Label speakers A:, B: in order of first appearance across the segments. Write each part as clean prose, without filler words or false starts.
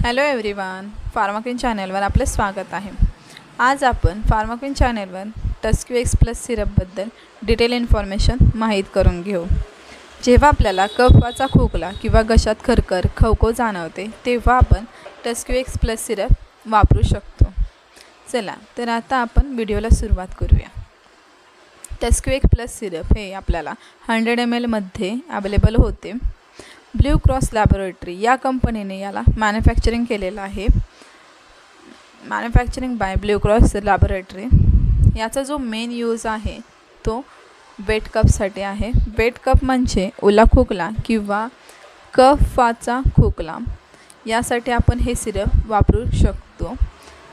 A: Hello everyone, फार्माक्विन चॅनलवर आपले स्वागत आहे। आज आपण फार्माक्विन चॅनलवर टस्क्यूएक्स प्लस सिरपबद्दल डिटेल इन्फॉर्मेशन माहीत करून घेऊ। जेव्हा आपल्याला कफाचा खोकला किंवा घशात खरखर खवखव जाणवते तेव्हा आपण टस्क्यूएक्स प्लस सिरप वापरू शकतो। चला तर आता आपण व्हिडिओला सुरुवात करूया। टस्क्यूएक्स प्लस सिरप हे आपल्याला 100 ml मध्ये अवेलेबल होते। ब्ल्यू क्रॉस लॅबोरेटरी या कंपनीने याला मॅन्युफॅक्चरिंग केलेलं आहे। Manufacturing by Blue Cross laboratory. याचा जो मेन यूज आहे तो वेट कफसाठी आहे। वेट कफ म्हणजे ओला खोकला किंवा कफाचा खोकला, यासाठी आपण हे सिरप वापरू शकतो।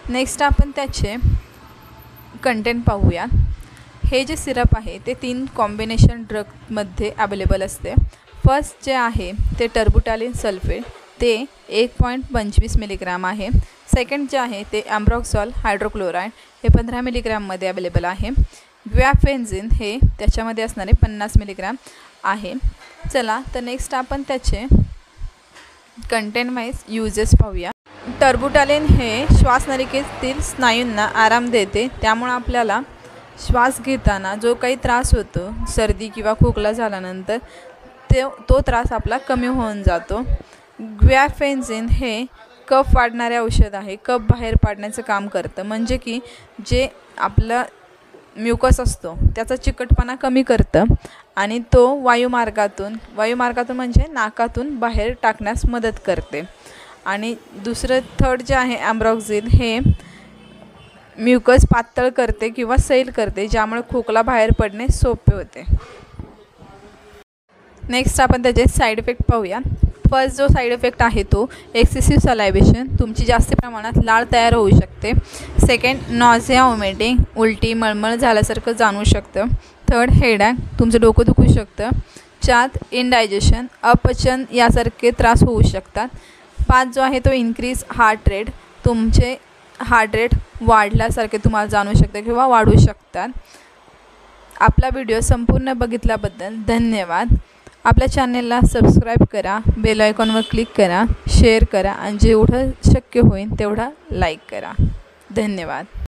A: नेक्स्ट आपण त्याचे कंटेंट पाहूया। हे जे सिरप आहे ते 3 कॉम्बिनेशन ड्रगमध्ये अवेलेबल असते। फर्स्ट जे आहे ते टर्बुटालिन सल्फेट, ते 1.25 मिलीग्राम आहे। सेकंड जे आहे ते अम्ब्रोक्सॉल हायड्रोक्लोराइड, हे 15 मिलीग्राममध्ये अवेलेबल आहे। ग्वाफेन्झिन हे त्याच्यामध्ये असणारे 50 मिलीग्राम आहे। चला तर नेक्स्ट आपण त्याचे कंटेंट वाईज यूजेस पाहूया। टर्बुटालिन हे श्वासनलिकेतील स्नायूंना आराम देते, त्यामुळे आपल्याला श्वास घेताना जो काही त्रास होतो सर्दी किंवा खोकला झाल्यानंतर तो त्रास आपला कमी होऊन जातो। ग्वाफेन्झिन हे कफ वाढणारे औषध आहे। कफ बाहेर पाडण्याचं काम करतं, म्हणजे की जे आपला म्युकस असतो त्याचा चिकटपणा कमी करतं आणि तो वायुमार्गातून म्हणजे नाकातून बाहेर टाकण्यास मदत करते। आणि दुसरं थर्ड जे आहे अम्ब्रोक्सिल, हे म्युकस पातळ करते किंवा सैल करते, ज्यामुळे खोकला बाहेर पडणे सोपे होते। नेक्स्ट आपण त्याचे साईड इफेक्ट पाहूया। फर्स्ट जो साईड इफेक्ट आहे तो एक्सेसिव्ह सलायवेशन, तुमची जास्त प्रमाणात लाळ तयार होऊ शकते। सेकंड नॉझिया, वॉमिटिंग, उलटी मळमळ झाल्यासारखं जाणवू शकतं। थर्ड हेडॅक, तुमचं डोकं दुखू शकतं। 4 इनडायजेशन, अपचन यासारखे त्रास होऊ शकतात। 5 जो आहे तो इन्क्रीज हार्ट रेट, तुमचे हार्ट रेट वाढल्यासारखे तुम्हाला जाणवू शकते किंवा वाढू शकतात। आपला व्हिडिओ संपूर्ण बघितल्याबद्दल धन्यवाद। आपल्या चॅनलला सबस्क्राईब करा, बेल आयकॉनवर क्लिक करा, शेअर करा आणि जेवढं शक्य होईल तेवढा लाईक करा। धन्यवाद।